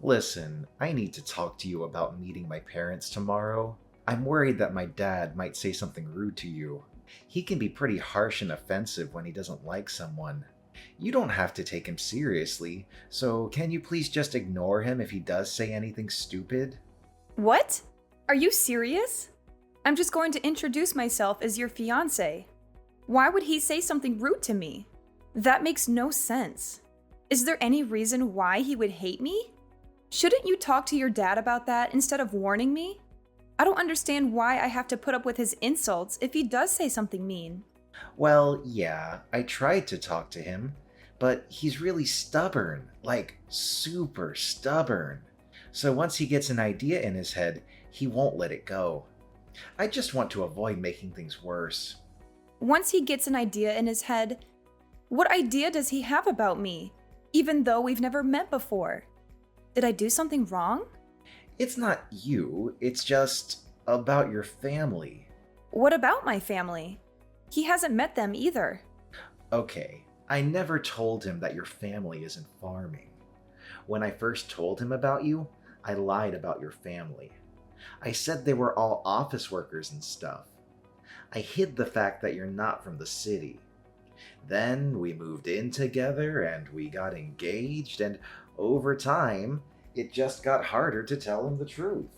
Listen, I need to talk to you about meeting my parents tomorrow. I'm worried that my dad might say something rude to you. He can be pretty harsh and offensive when he doesn't like someone. You don't have to take him seriously, so can you please just ignore him if he does say anything stupid? What? Are you serious? I'm just going to introduce myself as your fiance. Why would he say something rude to me? That makes no sense. Is there any reason why he would hate me? Shouldn't you talk to your dad about that instead of warning me? I don't understand why I have to put up with his insults if he does say something mean. Well, yeah, I tried to talk to him, but he's really stubborn, like super stubborn. So once he gets an idea in his head, he won't let it go. I just want to avoid making things worse. Once he gets an idea in his head, what idea does he have about me, even though we've never met before? Did I do something wrong? It's not you, it's just about your family. What about my family? He hasn't met them either. Okay, I never told him that your family isn't farming. When I first told him about you, I lied about your family. I said they were all office workers and stuff. I hid the fact that you're not from the city. Then we moved in together and we got engaged, and over time, it just got harder to tell him the truth.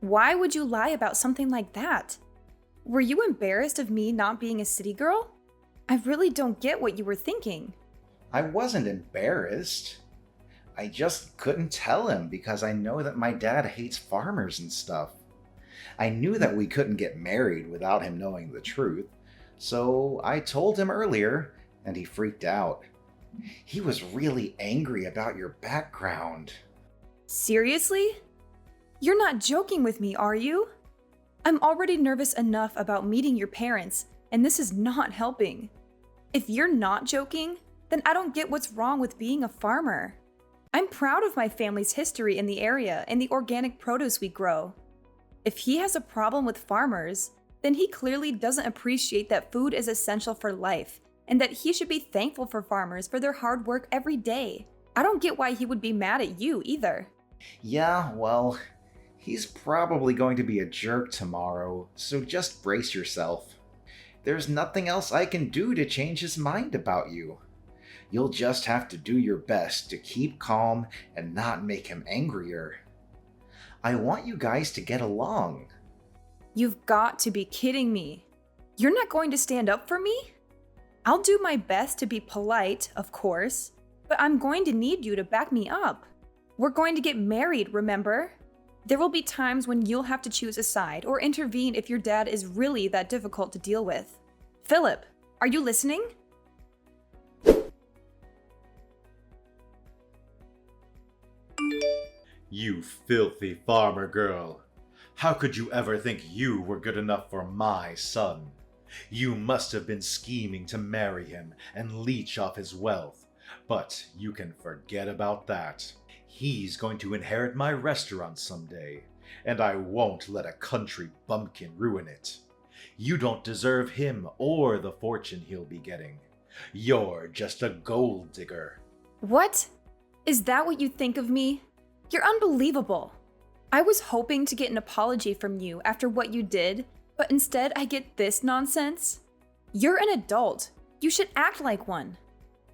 Why would you lie about something like that? Were you embarrassed of me not being a city girl? I really don't get what you were thinking. I wasn't embarrassed. I just couldn't tell him because I know that my dad hates farmers and stuff. I knew that we couldn't get married without him knowing the truth, so I told him earlier, and he freaked out. He was really angry about your background. Seriously? You're not joking with me, are you? I'm already nervous enough about meeting your parents, and this is not helping. If you're not joking, then I don't get what's wrong with being a farmer. I'm proud of my family's history in the area and the organic produce we grow. If he has a problem with farmers, then he clearly doesn't appreciate that food is essential for life and that he should be thankful for farmers for their hard work every day. I don't get why he would be mad at you either. Yeah, well, he's probably going to be a jerk tomorrow, so just brace yourself. There's nothing else I can do to change his mind about you. You'll just have to do your best to keep calm and not make him angrier. I want you guys to get along. You've got to be kidding me. You're not going to stand up for me? I'll do my best to be polite, of course, but I'm going to need you to back me up. We're going to get married, remember? There will be times when you'll have to choose a side or intervene if your dad is really that difficult to deal with. Philip, are you listening? You filthy farmer girl. How could you ever think you were good enough for my son? You must have been scheming to marry him and leech off his wealth, but you can forget about that. He's going to inherit my restaurant someday, and I won't let a country bumpkin ruin it. You don't deserve him or the fortune he'll be getting. You're just a gold digger. What? Is that what you think of me? You're unbelievable. I was hoping to get an apology from you after what you did, but instead I get this nonsense. You're an adult. You should act like one.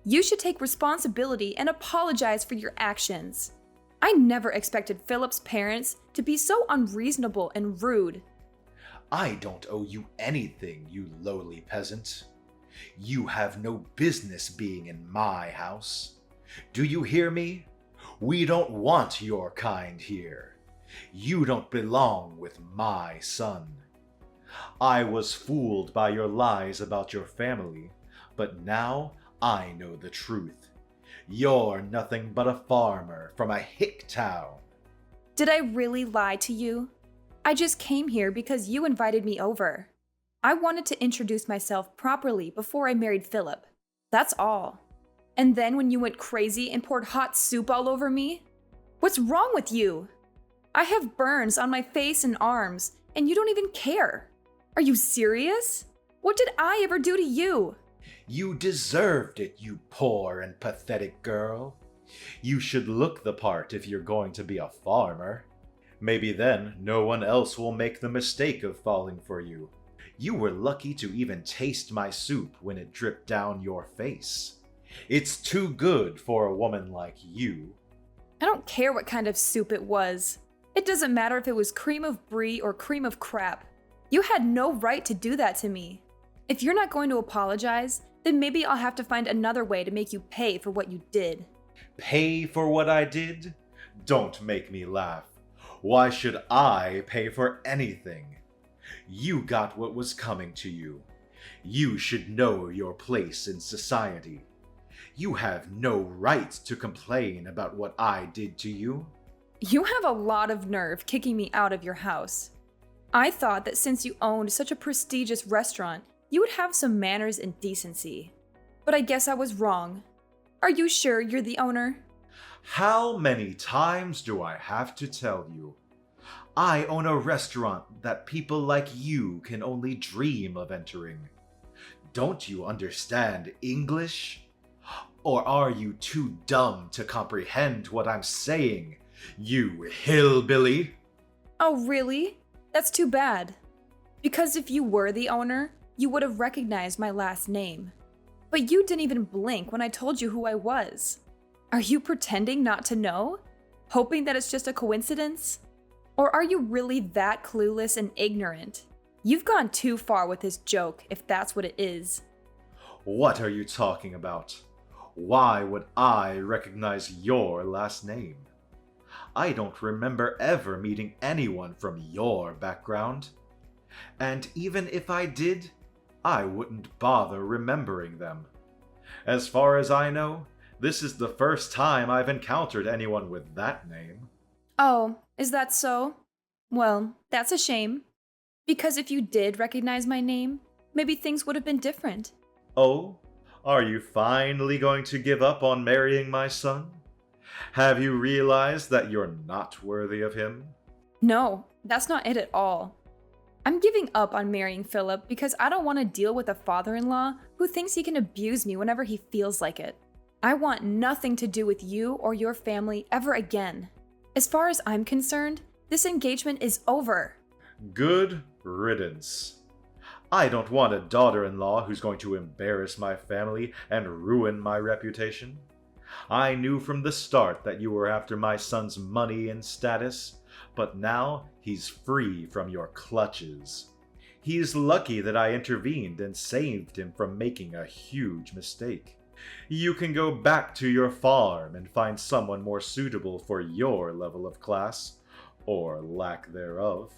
You should take responsibility and apologize for your actions. I never expected Philip's parents to be so unreasonable and rude. I don't owe you anything, you lowly peasant. You have no business being in my house. Do you hear me? We don't want your kind here. You don't belong with my son. I was fooled by your lies about your family, but now I know the truth. You're nothing but a farmer from a hick town. Did I really lie to you? I just came here because you invited me over. I wanted to introduce myself properly before I married Philip. That's all. And then when you went crazy and poured hot soup all over me? What's wrong with you? I have burns on my face and arms, and you don't even care. Are you serious? What did I ever do to you? You deserved it, you poor and pathetic girl. You should look the part if you're going to be a farmer. Maybe then no one else will make the mistake of falling for you. You were lucky to even taste my soup when it dripped down your face. It's too good for a woman like you. I don't care what kind of soup it was. It doesn't matter if it was cream of brie or cream of crap. You had no right to do that to me. If you're not going to apologize, then maybe I'll have to find another way to make you pay for what you did. Pay for what I did? Don't make me laugh. Why should I pay for anything? You got what was coming to you. You should know your place in society. You have no right to complain about what I did to you. You have a lot of nerve kicking me out of your house. I thought that since you owned such a prestigious restaurant, you would have some manners and decency. But I guess I was wrong. Are you sure you're the owner? How many times do I have to tell you? I own a restaurant that people like you can only dream of entering. Don't you understand English? Or are you too dumb to comprehend what I'm saying, you hillbilly? Oh, really? That's too bad. Because if you were the owner, you would have recognized my last name. But you didn't even blink when I told you who I was. Are you pretending not to know? Hoping that it's just a coincidence? Or are you really that clueless and ignorant? You've gone too far with this joke, if that's what it is. What are you talking about? Why would I recognize your last name? I don't remember ever meeting anyone from your background. And even if I did, I wouldn't bother remembering them. As far as I know, this is the first time I've encountered anyone with that name. Oh, is that so? Well, that's a shame. Because if you did recognize my name, maybe things would have been different. Oh, are you finally going to give up on marrying my son? Have you realized that you're not worthy of him? No, that's not it at all. I'm giving up on marrying Philip because I don't want to deal with a father-in-law who thinks he can abuse me whenever he feels like it. I want nothing to do with you or your family ever again. As far as I'm concerned, this engagement is over. Good riddance. I don't want a daughter-in-law who's going to embarrass my family and ruin my reputation. I knew from the start that you were after my son's money and status, but now he's free from your clutches. He's lucky that I intervened and saved him from making a huge mistake. You can go back to your farm and find someone more suitable for your level of class, or lack thereof.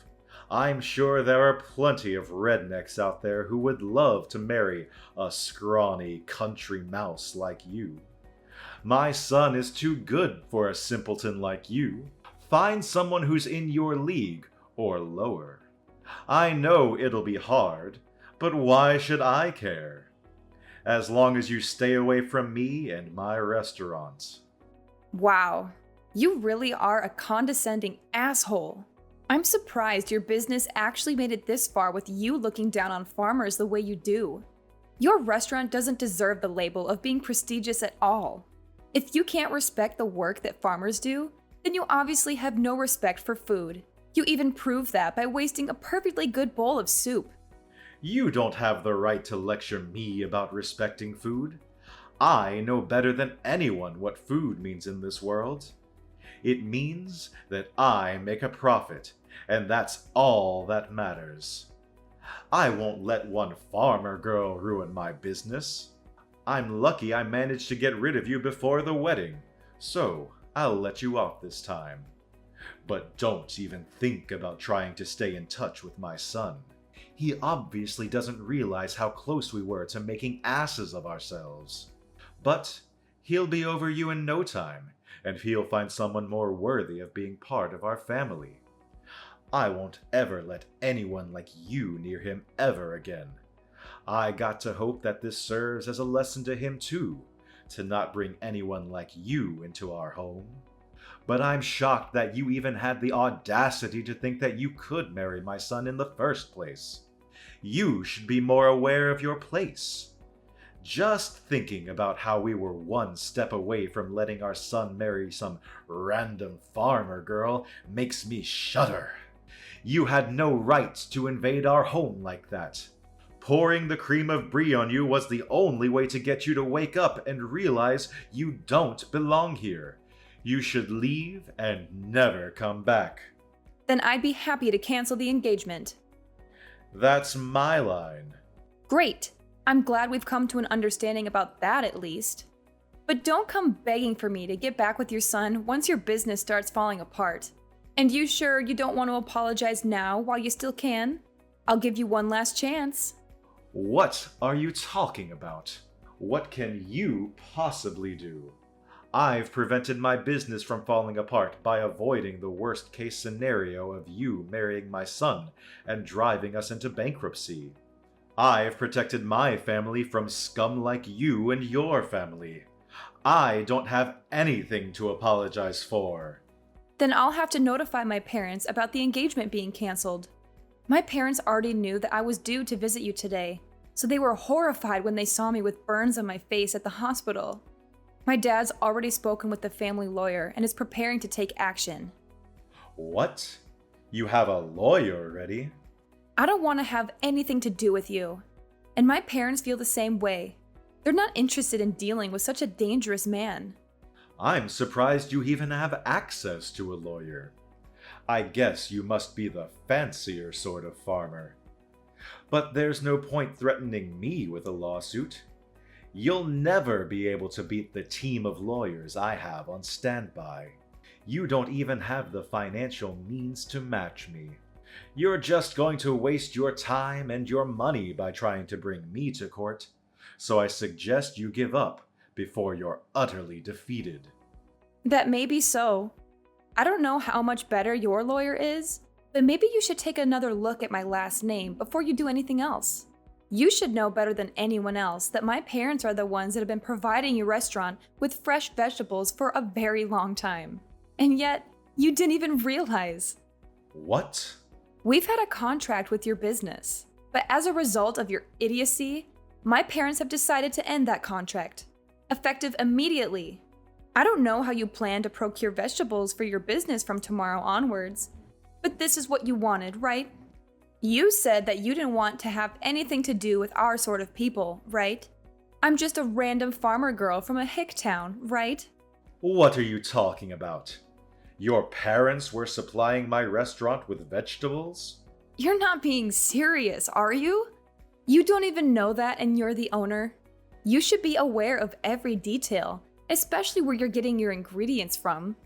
I'm sure there are plenty of rednecks out there who would love to marry a scrawny country mouse like you. My son is too good for a simpleton like you. Find someone who's in your league or lower. I know it'll be hard, but why should I care? As long as you stay away from me and my restaurant. Wow, you really are a condescending asshole. I'm surprised your business actually made it this far with you looking down on farmers the way you do. Your restaurant doesn't deserve the label of being prestigious at all. If you can't respect the work that farmers do, then you obviously have no respect for food. You even prove that by wasting a perfectly good bowl of soup. You don't have the right to lecture me about respecting food. I know better than anyone what food means in this world. It means that I make a profit, and that's all that matters. I won't let one farmer girl ruin my business. I'm lucky I managed to get rid of you before the wedding, so I'll let you off this time. But don't even think about trying to stay in touch with my son. He obviously doesn't realize how close we were to making asses of ourselves. But he'll be over you in no time, and he'll find someone more worthy of being part of our family. I won't ever let anyone like you near him ever again. I got to hope that this serves as a lesson to him too, to not bring anyone like you into our home. But I'm shocked that you even had the audacity to think that you could marry my son in the first place. You should be more aware of your place. Just thinking about how we were one step away from letting our son marry some random farmer girl makes me shudder. You had no right to invade our home like that. Pouring the cream of brie on you was the only way to get you to wake up and realize you don't belong here. You should leave and never come back. Then I'd be happy to cancel the engagement. That's my line. Great. I'm glad we've come to an understanding about that at least. But don't come begging for me to get back with your son once your business starts falling apart. And you sure you don't want to apologize now while you still can? I'll give you one last chance. What are you talking about? What can you possibly do? I've prevented my business from falling apart by avoiding the worst case scenario of you marrying my son and driving us into bankruptcy. I've protected my family from scum like you and your family. I don't have anything to apologize for. Then I'll have to notify my parents about the engagement being canceled. My parents already knew that I was due to visit you today, so they were horrified when they saw me with burns on my face at the hospital. My dad's already spoken with the family lawyer and is preparing to take action. What? You have a lawyer already? I don't want to have anything to do with you. And my parents feel the same way. They're not interested in dealing with such a dangerous man. I'm surprised you even have access to a lawyer. I guess you must be the fancier sort of farmer. But there's no point threatening me with a lawsuit. You'll never be able to beat the team of lawyers I have on standby. You don't even have the financial means to match me. You're just going to waste your time and your money by trying to bring me to court. So I suggest you give up before you're utterly defeated. That may be so. I don't know how much better your lawyer is, but maybe you should take another look at my last name before you do anything else. You should know better than anyone else that my parents are the ones that have been providing your restaurant with fresh vegetables for a very long time. And yet, you didn't even realize. What? We've had a contract with your business, but as a result of your idiocy, my parents have decided to end that contract, effective immediately. I don't know how you plan to procure vegetables for your business from tomorrow onwards, but this is what you wanted, right? You said that you didn't want to have anything to do with our sort of people, right? I'm just a random farmer girl from a hick town, right? What are you talking about? Your parents were supplying my restaurant with vegetables? You're not being serious, are you? You don't even know that and you're the owner. You should be aware of every detail, especially where you're getting your ingredients from.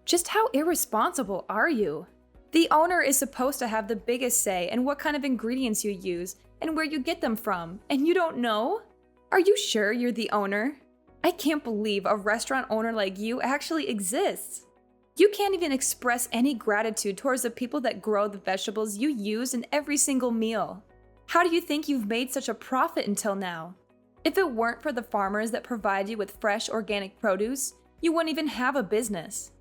Just how irresponsible are you? The owner is supposed to have the biggest say in what kind of ingredients you use and where you get them from, and you don't know? Are you sure you're the owner? I can't believe a restaurant owner like you actually exists. You can't even express any gratitude towards the people that grow the vegetables you use in every single meal. How do you think you've made such a profit until now? If it weren't for the farmers that provide you with fresh organic produce, you wouldn't even have a business.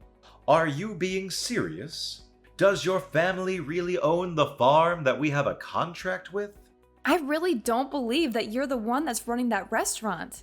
Are you being serious? Does your family really own the farm that we have a contract with? I really don't believe that you're the one that's running that restaurant.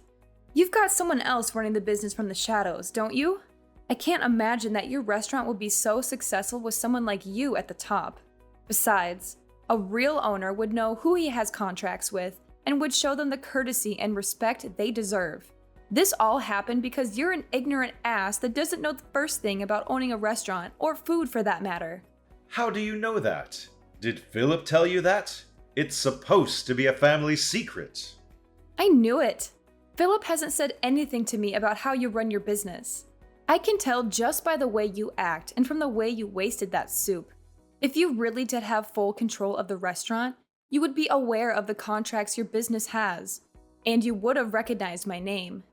You've got someone else running the business from the shadows, don't you? I can't imagine that your restaurant would be so successful with someone like you at the top. Besides, a real owner would know who he has contracts with and would show them the courtesy and respect they deserve. This all happened because you're an ignorant ass that doesn't know the first thing about owning a restaurant, or food for that matter. How do you know that? Did Philip tell you that? It's supposed to be a family secret. I knew it. Philip hasn't said anything to me about how you run your business. I can tell just by the way you act and from the way you wasted that soup. If you really did have full control of the restaurant, you would be aware of the contracts your business has, and you would have recognized my name.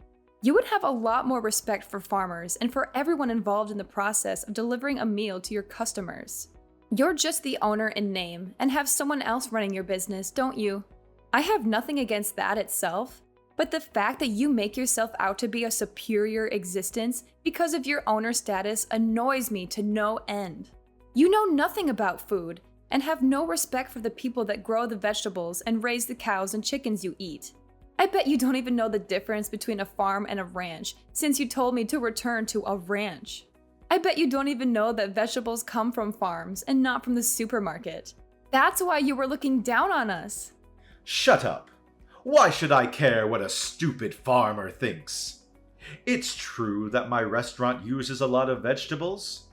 You would have a lot more respect for farmers and for everyone involved in the process of delivering a meal to your customers. You're just the owner in name and have someone else running your business, don't you? I have nothing against that itself, but the fact that you make yourself out to be a superior existence because of your owner status annoys me to no end. You know nothing about food and have no respect for the people that grow the vegetables and raise the cows and chickens you eat. I bet you don't even know the difference between a farm and a ranch, since you told me to return to a ranch. I bet you don't even know that vegetables come from farms and not from the supermarket. That's why you were looking down on us. Shut up. Why should I care what a stupid farmer thinks? It's true that my restaurant uses a lot of vegetables.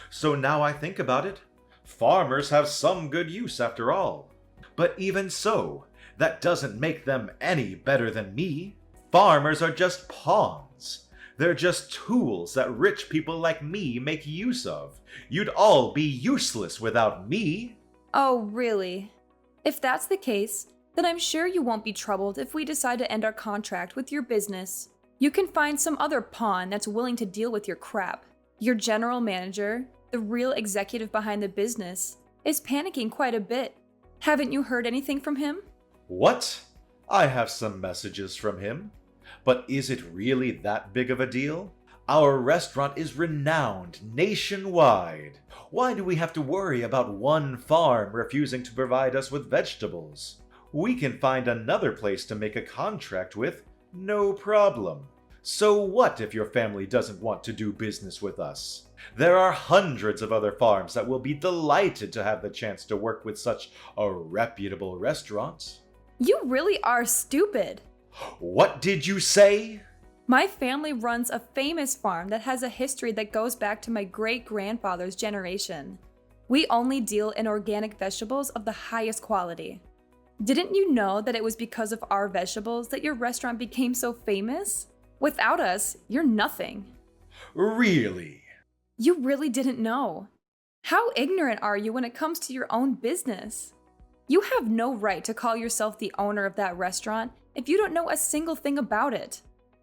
So now I think about it, farmers have some good use after all. But even so, that doesn't make them any better than me. Farmers are just pawns. They're just tools that rich people like me make use of. You'd all be useless without me. Oh, really? If that's the case, then I'm sure you won't be troubled if we decide to end our contract with your business. You can find some other pawn that's willing to deal with your crap. Your general manager, the real executive behind the business, is panicking quite a bit. Haven't you heard anything from him? What? I have some messages from him. But is it really that big of a deal? Our restaurant is renowned nationwide. Why do we have to worry about one farm refusing to provide us with vegetables? We can find another place to make a contract with, no problem. So what if your family doesn't want to do business with us? There are hundreds of other farms that will be delighted to have the chance to work with such a reputable restaurant. You really are stupid. What did you say? My family runs a famous farm that has a history that goes back to my great-grandfather's generation. We only deal in organic vegetables of the highest quality. Didn't you know that it was because of our vegetables that your restaurant became so famous? Without us, you're nothing. Really? You really didn't know. How ignorant are you when it comes to your own business? You have no right to call yourself the owner of that restaurant if you don't know a single thing about it.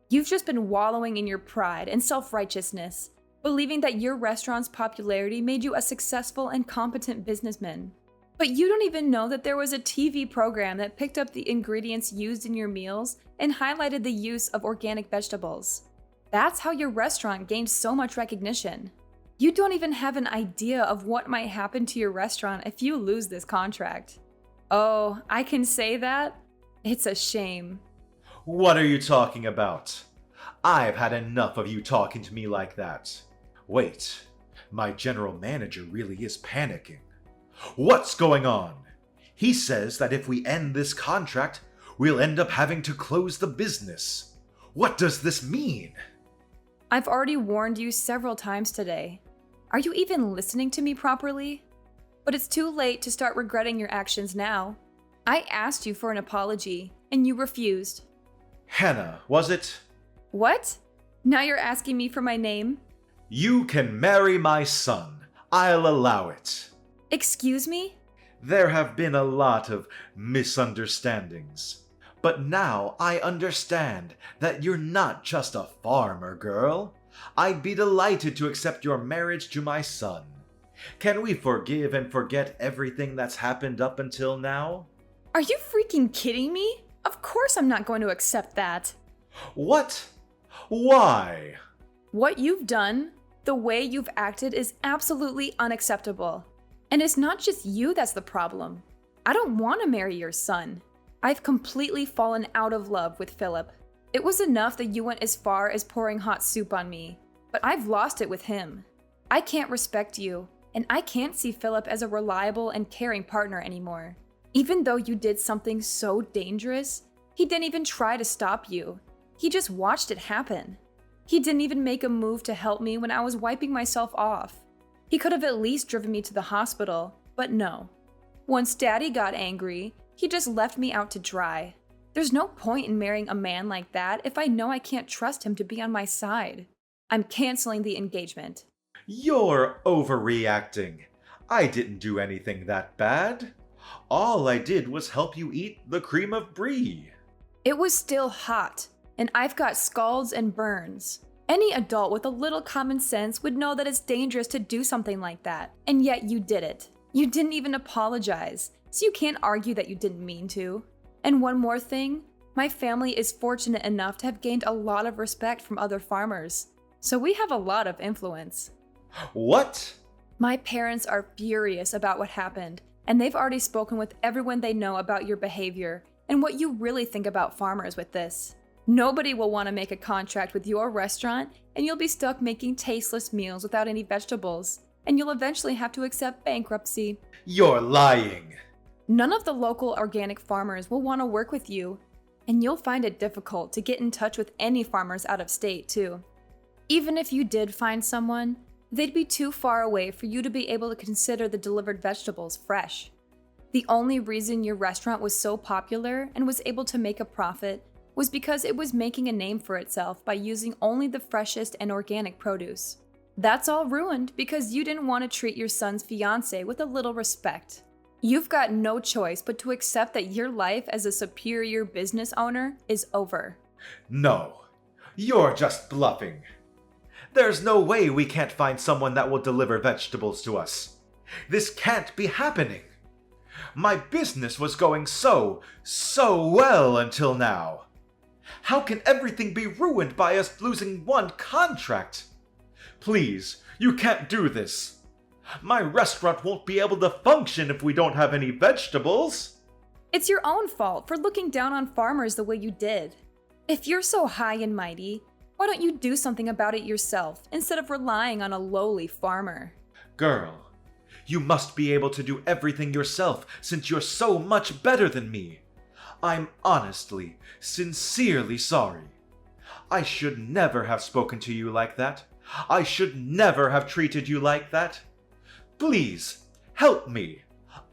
You've just been wallowing in your pride and self-righteousness, believing that your restaurant's popularity made you a successful and competent businessman. But you don't even know that there was a TV program that picked up the ingredients used in your meals and highlighted the use of organic vegetables. That's how your restaurant gained so much recognition. You don't even have an idea of what might happen to your restaurant if you lose this contract. Oh, I can say that? It's a shame. What are you talking about? I've had enough of you talking to me like that. Wait, my general manager really is panicking. What's going on? He says that if we end this contract, we'll end up having to close the business. What does this mean? I've already warned you several times today. Are you even listening to me properly? But it's too late to start regretting your actions now. I asked you for an apology, and you refused. Hannah, was it? What? Now you're asking me for my name? You can marry my son. I'll allow it. Excuse me? There have been a lot of misunderstandings. But now I understand that you're not just a farmer girl. I'd be delighted to accept your marriage to my son. Can we forgive and forget everything that's happened up until now? Are you freaking kidding me? Of course I'm not going to accept that. What? Why? What you've done, the way you've acted is absolutely unacceptable. And it's not just you that's the problem. I don't want to marry your son. I've completely fallen out of love with Philip. It was enough that you went as far as pouring hot soup on me, but I've lost it with him. I can't respect you, and I can't see Philip as a reliable and caring partner anymore. Even though you did something so dangerous, he didn't even try to stop you. He just watched it happen. He didn't even make a move to help me when I was wiping myself off. He could have at least driven me to the hospital, but no. Once Daddy got angry, he just left me out to dry. There's no point in marrying a man like that if I know I can't trust him to be on my side. I'm canceling the engagement. You're overreacting. I didn't do anything that bad. All I did was help you eat the cream of brie. It was still hot, and I've got scalds and burns. Any adult with a little common sense would know that it's dangerous to do something like that, and yet you did it. You didn't even apologize, so you can't argue that you didn't mean to. And one more thing, my family is fortunate enough to have gained a lot of respect from other farmers, so we have a lot of influence. What? My parents are furious about what happened, and they've already spoken with everyone they know about your behavior and what you really think about farmers with this. Nobody will want to make a contract with your restaurant, and you'll be stuck making tasteless meals without any vegetables, and you'll eventually have to accept bankruptcy. You're lying. None of the local organic farmers will want to work with you, and you'll find it difficult to get in touch with any farmers out of state, too. Even if you did find someone, they'd be too far away for you to be able to consider the delivered vegetables fresh. The only reason your restaurant was so popular and was able to make a profit was because it was making a name for itself by using only the freshest and organic produce. That's all ruined because you didn't want to treat your son's fiancé with a little respect. You've got no choice but to accept that your life as a superior business owner is over. No, you're just bluffing. There's no way we can't find someone that will deliver vegetables to us. This can't be happening. My business was going so well until now. How can everything be ruined by us losing one contract? Please, you can't do this. My restaurant won't be able to function if we don't have any vegetables. It's your own fault for looking down on farmers the way you did. If you're so high and mighty, why don't you do something about it yourself instead of relying on a lowly farmer? Girl, you must be able to do everything yourself since you're so much better than me. I'm honestly, sincerely sorry. I should never have spoken to you like that. I should never have treated you like that. Please, help me.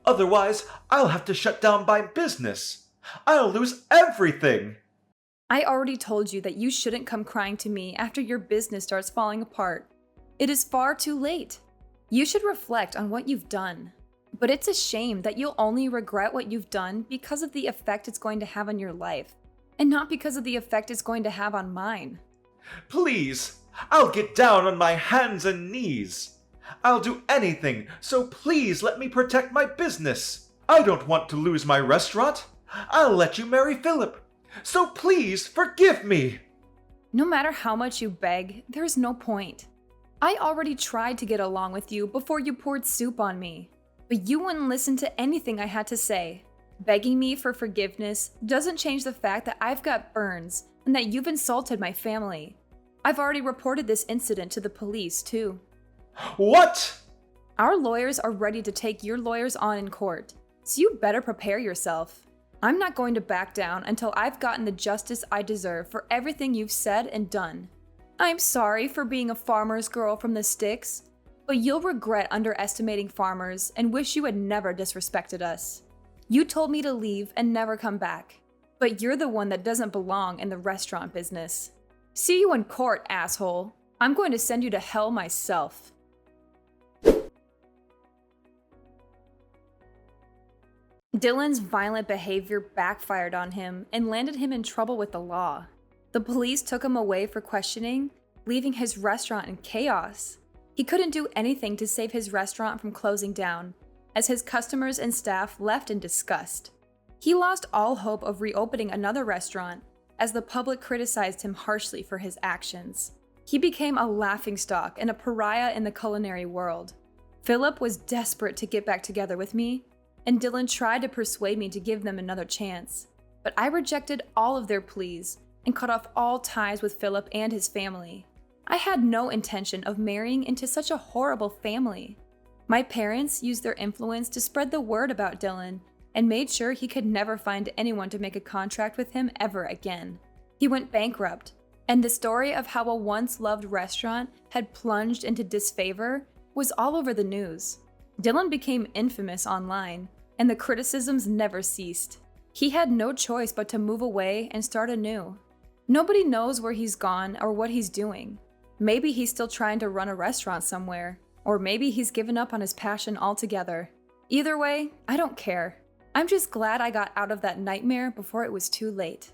Otherwise, I'll have to shut down my business. I'll lose everything. I already told you that you shouldn't come crying to me after your business starts falling apart. It is far too late. You should reflect on what you've done. But it's a shame that you'll only regret what you've done because of the effect it's going to have on your life, and not because of the effect it's going to have on mine. Please, I'll get down on my hands and knees. I'll do anything, so please let me protect my business. I don't want to lose my restaurant. I'll let you marry Philip. So please forgive me. No matter how much you beg, there's no point. I already tried to get along with you before you poured soup on me, but you wouldn't listen to anything I had to say. Begging me for forgiveness doesn't change the fact that I've got burns and that you've insulted my family. I've already reported this incident to the police, too. What? Our lawyers are ready to take your lawyers on in court, so you better prepare yourself. I'm not going to back down until I've gotten the justice I deserve for everything you've said and done. I'm sorry for being a farmer's girl from the sticks, but you'll regret underestimating farmers and wish you had never disrespected us. You told me to leave and never come back, but you're the one that doesn't belong in the restaurant business. See you in court, asshole. I'm going to send you to hell myself. Dylan's violent behavior backfired on him and landed him in trouble with the law. The police took him away for questioning, leaving his restaurant in chaos. He couldn't do anything to save his restaurant from closing down, as his customers and staff left in disgust. He lost all hope of reopening another restaurant, as the public criticized him harshly for his actions. He became a laughingstock and a pariah in the culinary world. Philip was desperate to get back together with me, and Dylan tried to persuade me to give them another chance. But I rejected all of their pleas and cut off all ties with Philip and his family. I had no intention of marrying into such a horrible family. My parents used their influence to spread the word about Dylan and made sure he could never find anyone to make a contract with him ever again. He went bankrupt, and the story of how a once-loved restaurant had plunged into disfavor was all over the news. Dylan became infamous online, and the criticisms never ceased. He had no choice but to move away and start anew. Nobody knows where he's gone or what he's doing. Maybe he's still trying to run a restaurant somewhere, or maybe he's given up on his passion altogether. Either way, I don't care. I'm just glad I got out of that nightmare before it was too late.